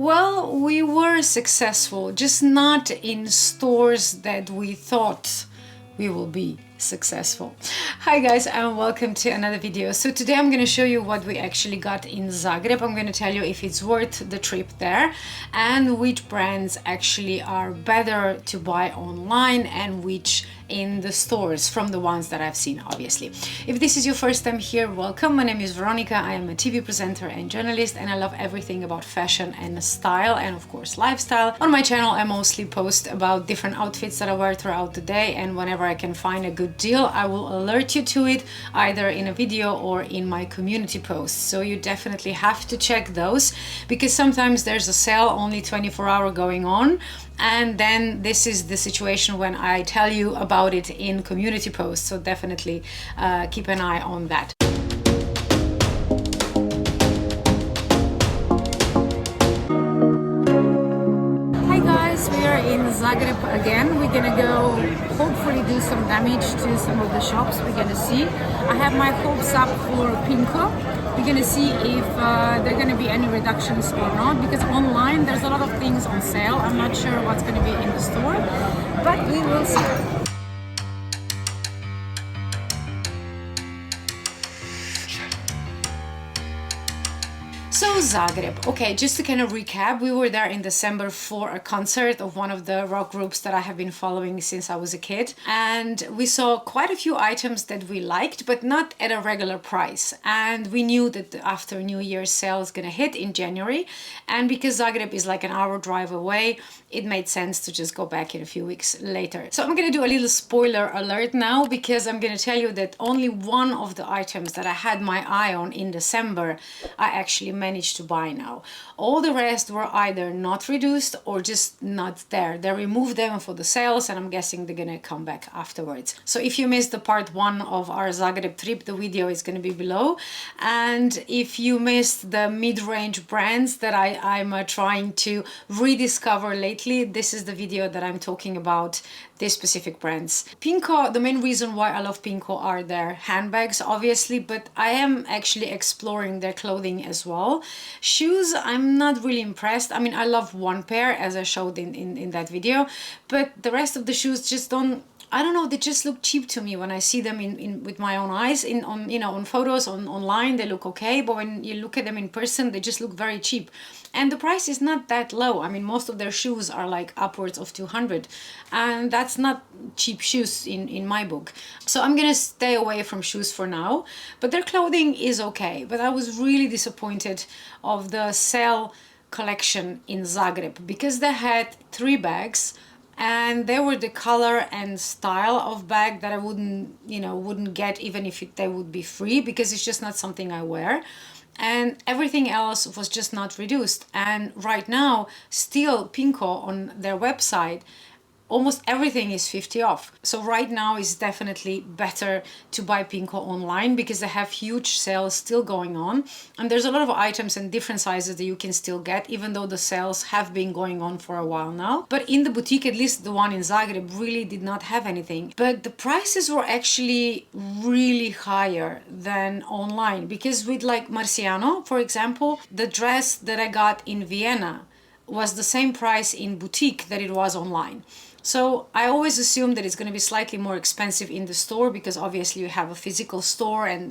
Well, we were successful, just not in stores that we thought we will be successful. Hi guys, and welcome to another video. So today I'm going to show you what we actually got in Zagreb. I'm going to tell you if it's worth the trip there and which brands actually are better to buy online and which in the stores from the ones that I've seen, obviously. If this is your first time here, welcome. My name is Veronica. I am a TV presenter and journalist, and I love everything about fashion and style and of course lifestyle. On my channel I mostly post about different outfits that I wear throughout the day, and whenever I can find a good deal I will alert you to it either in a video or in my community posts. So you definitely have to check those, because sometimes there's a sale only 24-hour going on, and then this is the situation when I tell you about it in community posts. So definitely keep an eye on that. Hi guys, we are in Zagreb again. We're gonna go hopefully do some damage to some of the shops. We're gonna see. I have my hopes up for Pinko. We're gonna see if there are gonna be any reductions or not, because online there's a lot of things on sale. I'm not sure what's gonna be in the store, but we will see. So Zagreb, okay, just to kind of recap, we were there in December for a concert of one of the rock groups that I have been following since I was a kid, and we saw quite a few items that we liked, but not at a regular price. And we knew that after New Year's sale is gonna hit in January, and because Zagreb is like an hour drive away, it made sense to just go back in a few weeks later. So I'm gonna do a little spoiler alert now, because I'm gonna tell you that only one of the items that I had my eye on in December I actually managed to buy now. All the rest were either not reduced or just not there. They removed them for the sales, and I'm guessing they're gonna come back afterwards. So if you missed the part 1 of our Zagreb trip, the video is gonna be below. And if you missed the mid-range brands that I'm trying to rediscover lately, this is the video that I'm talking about these specific brands. Pinko, the main reason why I love Pinko are their handbags, obviously, but I am actually exploring their clothing as well. Shoes, I'm not really impressed. I mean, I love one pair, as I showed in that video, but the rest of the shoes just don't, I don't know, they just look cheap to me when I see them in with my own eyes. On photos online they look okay, but when you look at them in person they just look very cheap. And the price is not that low. I mean, most of their shoes are like upwards of 200, and that's not cheap shoes in my book. So I'm gonna stay away from shoes for now, but their clothing is okay. But I was really disappointed of the sale collection in Zagreb, because they had 3 bags, and they were the color and style of bag that I wouldn't get even if they would be free, because it's just not something I wear. And everything else was just not reduced. And right now, still Pinko on their website, almost everything is 50 off. So right now is definitely better to buy Pinko online, because they have huge sales still going on. And there's a lot of items and different sizes that you can still get, even though the sales have been going on for a while now. But in the boutique, at least the one in Zagreb, really did not have anything. But the prices were actually really higher than online, because with like Marciano, for example, the dress that I got in Vienna was the same price in boutique that it was online. So I always assume that it's going to be slightly more expensive in the store, because obviously you have a physical store and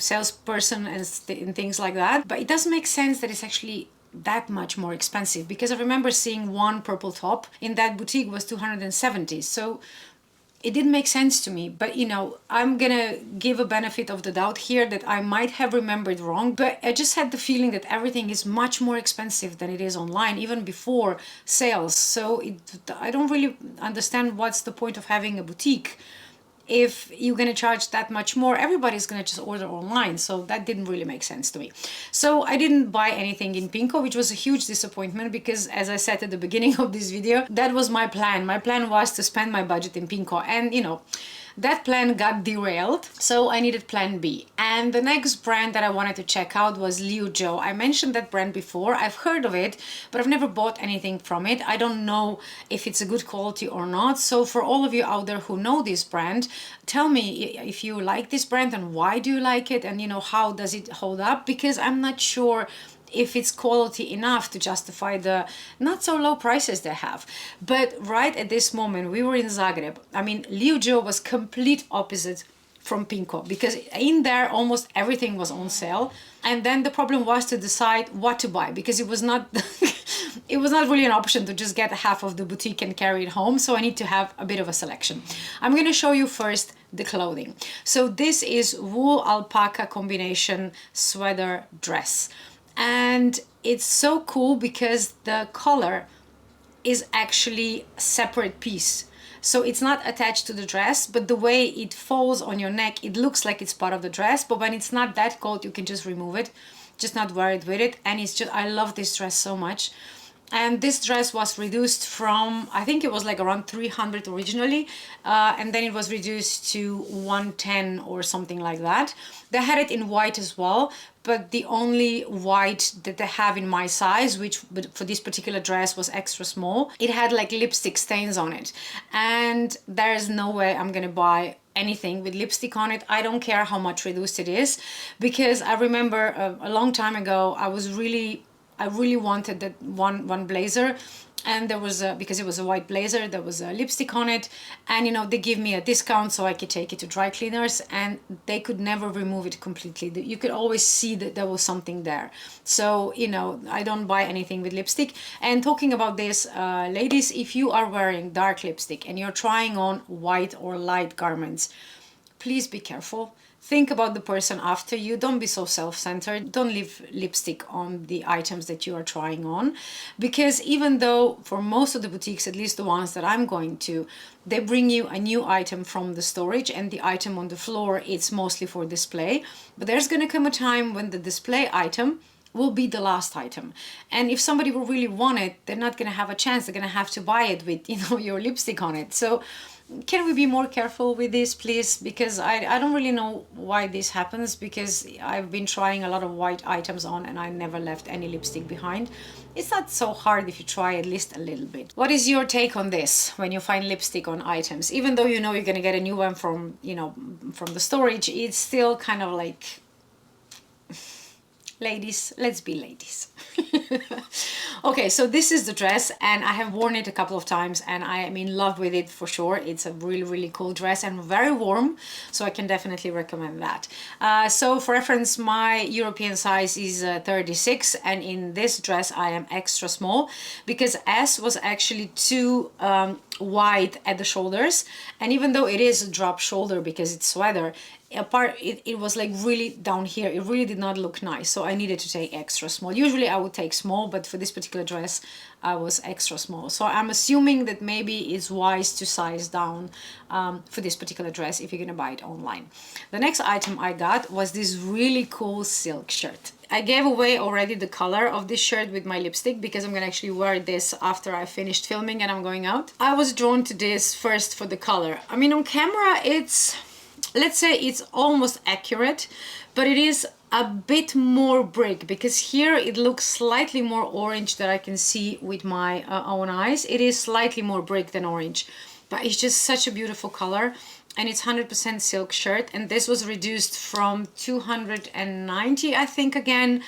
salesperson and things like that. But it doesn't make sense that it's actually that much more expensive, because I remember seeing one purple top in that boutique was 270. So it didn't make sense to me. But I'm gonna give a benefit of the doubt here that I might have remembered wrong, but I just had the feeling that everything is much more expensive than it is online, even before sales. So I don't really understand what's the point of having a boutique if you're going to charge that much more. Everybody's going to just order online. So that didn't really make sense to me. So I didn't buy anything in Pinko, which was a huge disappointment, because as I said at the beginning of this video, that was my plan. My plan was to spend my budget in Pinko, and that plan got derailed, so I needed plan B. And the next brand that I wanted to check out was Liu Jo. I mentioned that brand before. I've heard of it, but I've never bought anything from it. I don't know if it's a good quality or not. So for all of you out there who know this brand, tell me if you like this brand and why do you like it, and how does it hold up, because I'm not sure if it's quality enough to justify the not so low prices they have. But right at this moment, we were in Zagreb. I mean, Liu Jo was complete opposite from Pinko, because in there almost everything was on sale. And then the problem was to decide what to buy, because it was not it was not really an option to just get half of the boutique and carry it home. So I need to have a bit of a selection. I'm going to show you first the clothing. So this is wool alpaca combination sweater dress, and it's so cool because the collar is actually a separate piece. So it's not attached to the dress, but the way it falls on your neck, it looks like it's part of the dress. But when it's not that cold, you can just remove it, just not wear it with it. And it's just, I love this dress so much. And this dress was reduced from, I think it was like around 300 originally, and then it was reduced to 110 or something like that. They had it in white as well, but the only white that they have in my size, which for this particular dress was extra small, it had like lipstick stains on it. And there's no way I'm gonna buy anything with lipstick on it. I don't care how much reduced it is, because I remember a long time ago, I really wanted that one blazer, and there was because it was a white blazer, there was a lipstick on it, and you know, they give me a discount so I could take it to dry cleaners, and they could never remove it completely. You could always see that there was something there. So you know, I don't buy anything with lipstick. And talking about this, ladies, if you are wearing dark lipstick and you're trying on white or light garments, please be careful. Think about the person after you. Don't be so self-centered. Don't leave lipstick on the items that you are trying on. Because even though for most of the boutiques, at least the ones that I'm going to, they bring you a new item from the storage, and the item on the floor, it's mostly for display. But there's going to come a time when the display item will be the last item. And if somebody will really want it, they're not going to have a chance. They're going to have to buy it with, you know, your lipstick on it. So can we be more careful with this, please? Because I don't really know why this happens, because I've been trying a lot of white items on and I never left any lipstick behind. It's not so hard if you try at least a little bit. What is your take on this when you find lipstick on items? Even though you know you're gonna get a new one from, you know, from the storage, it's still kind of like, ladies, let's be ladies. Okay, so this is the dress, and I have worn it a couple of times and I am in love with it for sure. It's a really, really cool dress and very warm, so I can definitely recommend that. So for reference, my European size is 36, and in this dress I am extra small because S was actually too wide at the shoulders, and even though it is a drop shoulder because it's sweater, it was like really down here. It really did not look nice, so I needed to take extra small. Usually I would take small, but for this particular dress I was extra small. So I'm assuming that maybe it's wise to size down for this particular dress if you're gonna buy it online. The next item I got was this really cool silk shirt. I gave away already the color of this shirt with my lipstick because I'm gonna actually wear this after I finished filming and I'm going out. I was drawn to this first for the color. I mean, on camera it's, let's say it's almost accurate, but it is a bit more brick, because here it looks slightly more orange that I can see with my own eyes. It is slightly more brick than orange, but it's just such a beautiful color, and it's 100% silk shirt, and this was reduced from 290, I think, again,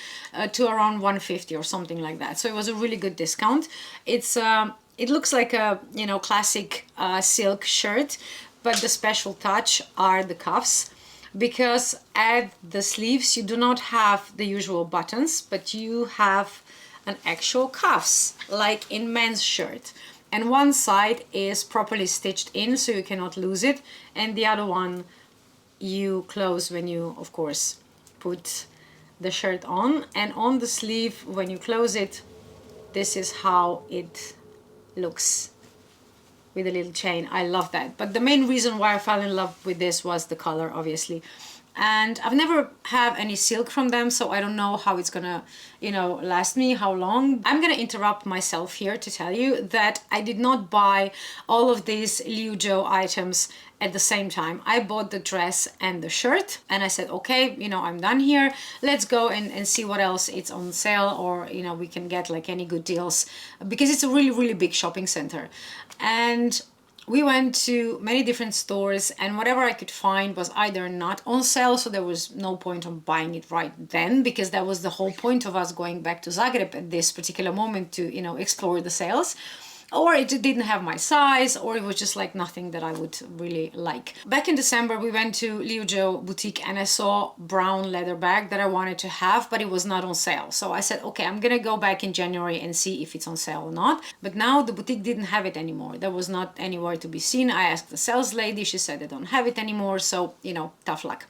to around 150 or something like that. So it was a really good discount. It's it looks like a, you know, classic silk shirt, but the special touch are the cuffs, because at the sleeves you do not have the usual buttons, but you have an actual cuffs like in men's shirt, and one side is properly stitched in so you cannot lose it, and the other one you close when you, of course, put the shirt on. And on the sleeve, when you close it, this is how it looks with a little chain. I love that. But the main reason why I fell in love with this was the color, obviously. And I've never have any silk from them, so I don't know how it's gonna, you know, last me, how long. I'm gonna interrupt myself here to tell you that I did not buy all of these Liu Jo items at the same time. I bought the dress and the shirt, and I said, okay, you know, I'm done here. Let's go and see what else it's on sale, or, you know, we can get like any good deals, because it's a really, really big shopping center. And we went to many different stores, and whatever I could find was either not on sale, so there was no point on buying it right then, because that was the whole point of us going back to Zagreb at this particular moment to, you know, explore the sales. Or it didn't have my size, or it was just like nothing that I would really like. Back in December, we went to Liu Jo boutique and I saw brown leather bag that I wanted to have, but it was not on sale. So I said, okay, I'm gonna go back in January and see if it's on sale or not. But now the boutique didn't have it anymore. There was not anywhere to be seen. I asked the sales lady, she said they don't have it anymore. So, you know, tough luck.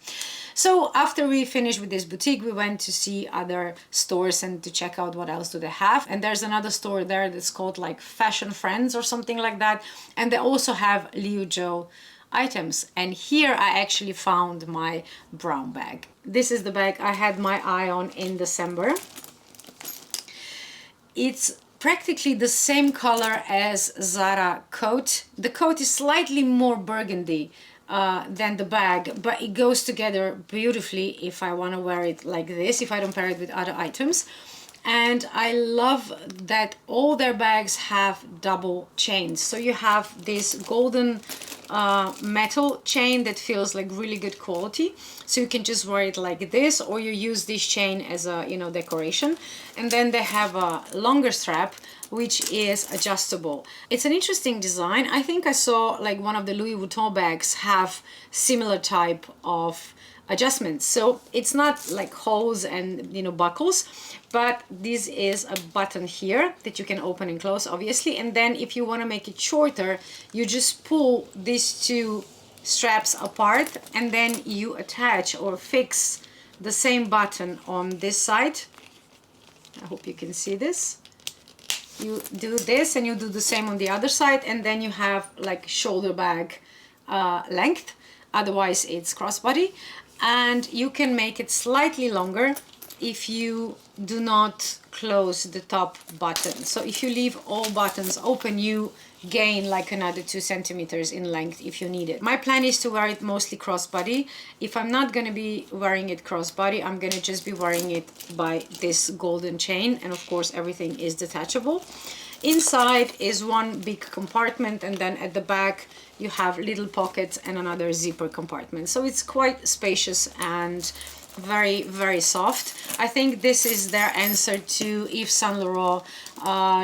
So after we finished with this boutique, we went to see other stores and to check out what else do they have. And there's another store there that's called like Fashion Friends or something like that. And they also have Liu Jo items. And here I actually found my brown bag. This is the bag I had my eye on in December. It's practically the same color as Zara coat. The coat is slightly more burgundy than the bag, but it goes together beautifully if I want to wear it like this, if I don't pair it with other items. And I love that all their bags have double chains. So you have this golden metal chain that feels like really good quality. So you can just wear it like this, or you use this chain as a, you know, decoration. And then they have a longer strap, which is adjustable. It's an interesting design. I think I saw like one of the Louis Vuitton bags have similar type of adjustments. So it's not like holes and, you know, buckles, but this is a button here that you can open and close, obviously. And then if you want to make it shorter, you just pull these two straps apart and then you attach or fix the same button on this side. I hope you can see this. You do this and you do the same on the other side, and then you have like shoulder bag length. Otherwise it's crossbody, and you can make it slightly longer if you do not close the top button. So if you leave all buttons open, you gain like another 2 centimeters in length if you need it. My plan is to wear it mostly crossbody. If I'm not going to be wearing it crossbody, I'm going to just be wearing it by this golden chain, and of course everything is detachable. Inside is one big compartment, and then at the back you have little pockets and another zipper compartment. So it's quite spacious and very, very soft. I think this is their answer to Yves Saint Laurent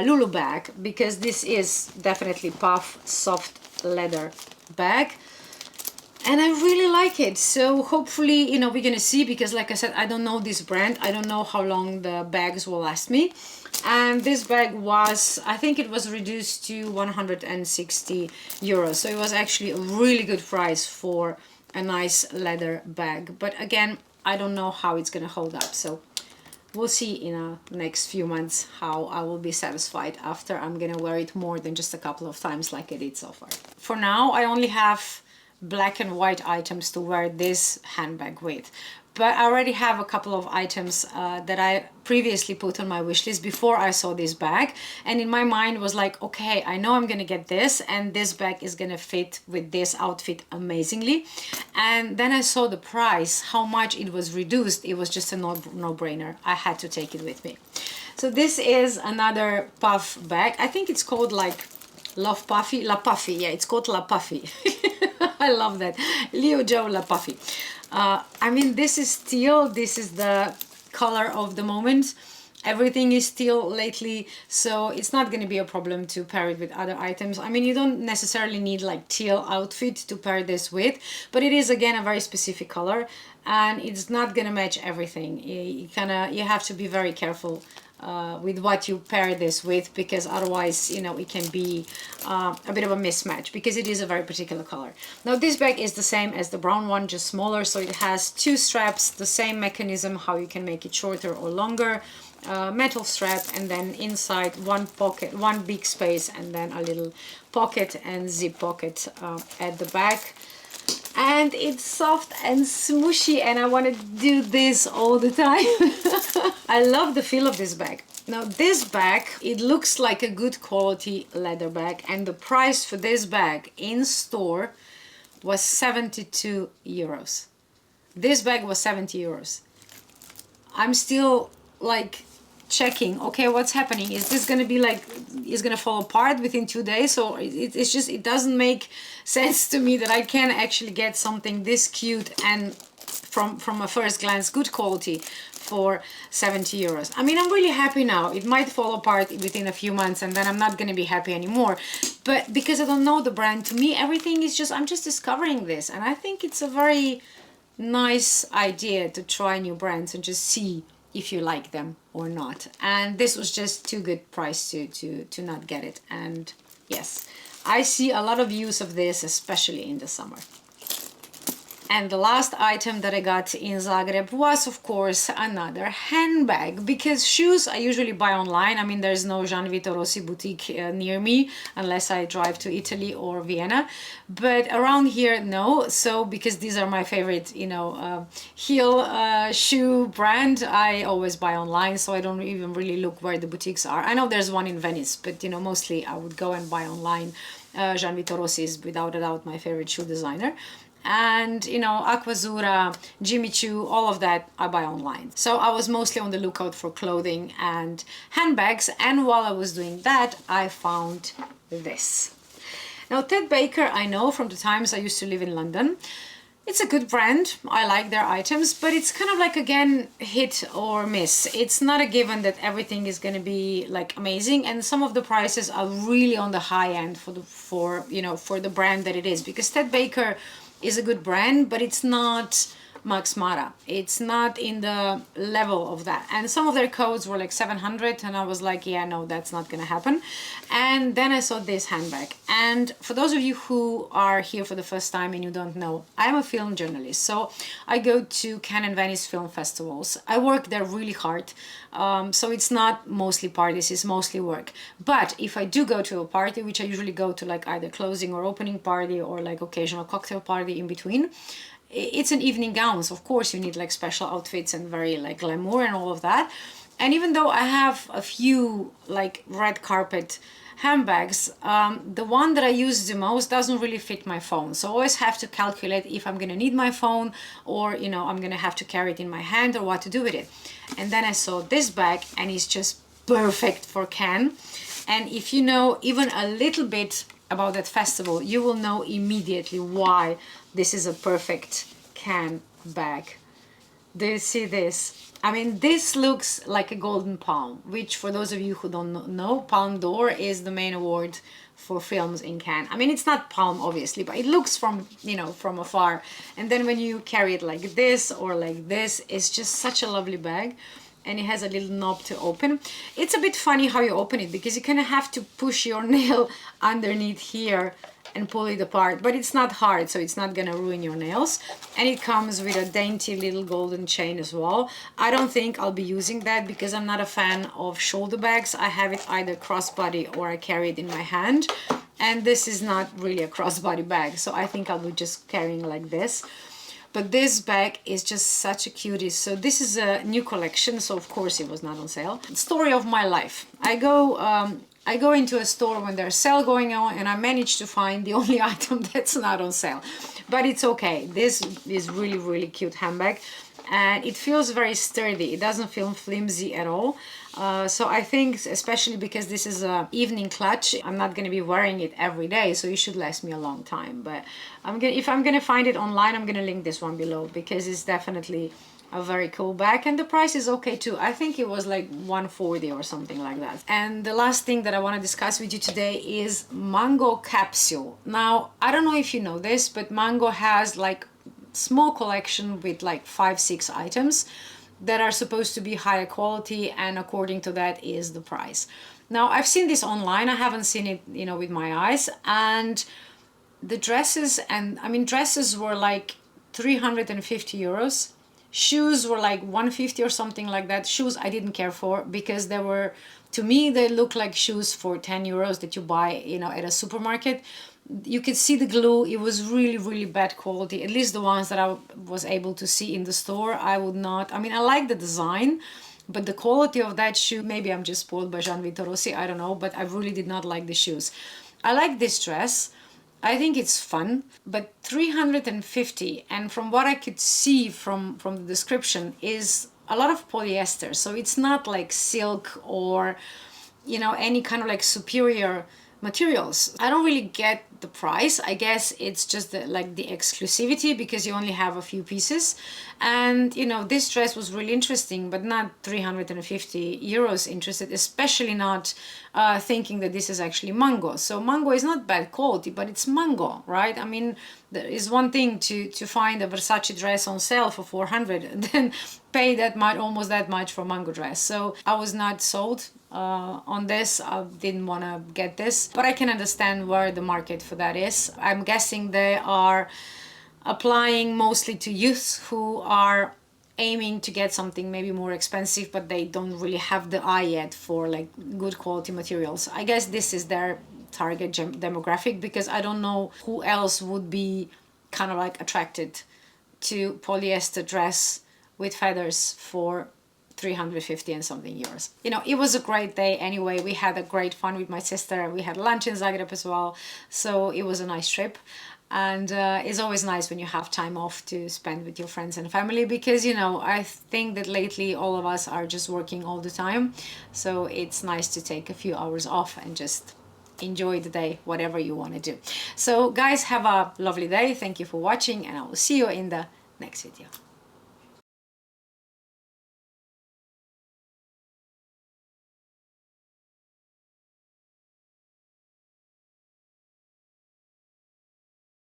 Lulu bag, because this is definitely puff soft leather bag, and I really like it. So hopefully, you know, we're gonna see, because like I said, I don't know this brand. I don't know how long the bags will last me. And this bag was, I think it was reduced to 160 euros. So it was actually a really good price for a nice leather bag. But again, I don't know how it's gonna hold up. So we'll see in the next few months how I will be satisfied after I'm gonna wear it more than just a couple of times like I did so far. For now, I only have black and white items to wear this handbag with. But I already have a couple of items that I previously put on my wish list before I saw this bag. And in my mind was like, okay, I know I'm gonna get this, and this bag is gonna fit with this outfit amazingly. And then I saw the price, how much it was reduced. It was just a no-brainer. I had to take it with me. So this is another puff bag. I think it's called like Love Puffy, La Puffy. Yeah, it's called La Puffy. I love that. Liu Jo La Puffy. I mean, this is teal. This is the color of the moment. Everything is teal lately, so it's not going to be a problem to pair it with other items. I mean, you don't necessarily need like teal outfit to pair this with, but it is again a very specific color, and it's not going to match everything. You have to be very careful with what you pair this with, because otherwise, you know, it can be a bit of a mismatch, because it is a very particular color. Now this bag is the same as the brown one, just smaller. So it has two straps, the same mechanism, how you can make it shorter or longer, metal strap, and then inside one pocket, one big space, and then a little pocket and zip pocket at the back. And it's soft and smooshy, and I want to do this all the time. I love the feel of this bag. Now this bag, it looks like a good quality leather bag, and the price for this bag in store was 72 euros. This bag was 70 euros. I'm still like checking, okay, what's happening? Is this gonna be like is gonna fall apart within 2 days. So it's just, it doesn't make sense to me that I can actually get something this cute and from a first glance good quality for 70 euros. I mean, I'm really happy now. It might fall apart within a few months and then I'm not going to be happy anymore. But because I don't know the brand, to me, everything is just, I'm just discovering this. And I think it's a very nice idea to try new brands and just see if you like them or not. And this was just too good price to not get it. And yes, I see a lot of use of this, especially in the summer. And the last item that I got in Zagreb was, of course, another handbag, because shoes I usually buy online. I mean, there's no Gian Vito Rossi boutique near me unless I drive to Italy or Vienna. But around here, no. So because these are my favorite, you know, heel shoe brand, I always buy online. So I don't even really look where the boutiques are. I know there's one in Venice, but, you know, mostly I would go and buy online. Gian Vito Rossi is without a doubt my favorite shoe designer. And, you know, Aquazzura, Jimmy Choo, all of that I buy online. So I was mostly on the lookout for clothing and handbags. And while I was doing that, I found this. Now, Ted Baker, I know from the times I used to live in London. It's a good brand. I like their items, but it's kind of like, again, hit or miss. It's not a given that everything is going to be like amazing, and some of the prices are really on the high end for the brand that it is, because Ted Baker is a good brand, but it's not Max Mara. It's not in the level of that. And some of their codes were like 700 and I was like, yeah, no, that's not gonna happen. And then I saw this handbag. And for those of you who are here for the first time and you don't know, I'm a film journalist. So I go to Cannes and Venice film festivals. I work there really hard. So it's not mostly parties, it's mostly work. But if I do go to a party, which I usually go to like either closing or opening party or like occasional cocktail party in between, it's an evening gown. So of course you need like special outfits and very like glamour and all of that. And even though I have a few like red carpet handbags, the one that I use the most doesn't really fit my phone. So I always have to calculate if I'm gonna need my phone or, you know, I'm gonna have to carry it in my hand or what to do with it. And then I saw this bag and it's just perfect for Cannes. And if you know even a little bit about that festival, you will know immediately why this is a perfect Cannes bag. Do you see this? I mean, this looks like a golden palm, which for those of you who don't know, Palme d'Or is the main award for films in Cannes. I mean, it's not palm, obviously, but it looks from, you know, from afar. And then when you carry it like this or like this, it's just such a lovely bag. And it has a little knob to open. It's a bit funny how you open it because you kind of have to push your nail underneath here and pull it apart, but it's not hard, so it's not gonna ruin your nails. And it comes with a dainty little golden chain as well. I don't think I'll be using that because I'm not a fan of shoulder bags. I have it either crossbody or I carry it in my hand. And this is not really a crossbody bag, so I think I'll be just carrying like this. But this bag is just such a cutie. So this is a new collection, so of course it was not on sale. Story of my life. I go into a store when there's sale going on and I manage to find the only item that's not on sale. But it's okay. This is really, really cute handbag. And it feels very sturdy. It doesn't feel flimsy at all. So I think, especially because this is an evening clutch, I'm not going to be wearing it every day, so it should last me a long time. But if I'm going to find it online, I'm going to link this one below because it's definitely a very cool bag, and the price is okay too. I think it was like 140 or something like that. And the last thing that I want to discuss with you today is Mango capsule. Now, I don't know if you know this, but Mango has like small collection with like 5-6 items that are supposed to be higher quality, and according to that is the price. Now, I've seen this online. I haven't seen it, you know, with my eyes. And the dresses, and I mean, dresses were like 350 euros. Shoes were like 150 or something like that. Shoes I didn't care for because they were, to me, they look like shoes for 10 euros that you buy, you know, at a supermarket. You could see the glue. It was really, really bad quality. At least the ones that I was able to see in the store, I would not. I mean, I like the design, but the quality of that shoe, maybe I'm just spoiled by Gian Vito Rossi, I don't know, but I really did not like the shoes. I like this dress. I think it's fun, but 350, and from what I could see from the description, is a lot of polyester. So it's not like silk or you know, any kind of like superior materials. I don't really get the price. I guess it's just like the exclusivity, because you only have a few pieces. And you know, this dress was really interesting, but not 350 euros interested, especially not thinking that this is actually mango. So mango is not bad quality, but it's mango, right? I mean, there is one thing to find a Versace dress on sale for 400 and then pay that much, almost that much for mango dress. So I was not sold on this. I didn't want to get this, but I can understand where the market for that is. I'm guessing they are applying mostly to youths who are aiming to get something maybe more expensive, but they don't really have the eye yet for like good quality materials. I guess this is their target demographic, because I don't know who else would be kind of like attracted to polyester dress with feathers for 350 and something euros. You know, it was a great day anyway. We had a great fun with my sister. We had lunch in Zagreb as well, so it was a nice trip. And it's always nice when you have time off to spend with your friends and family, because, you know, I think that lately all of us are just working all the time, so it's nice to take a few hours off and just enjoy the day, whatever you want to do. So guys, have a lovely day. Thank you for watching, and I will see you in the next video.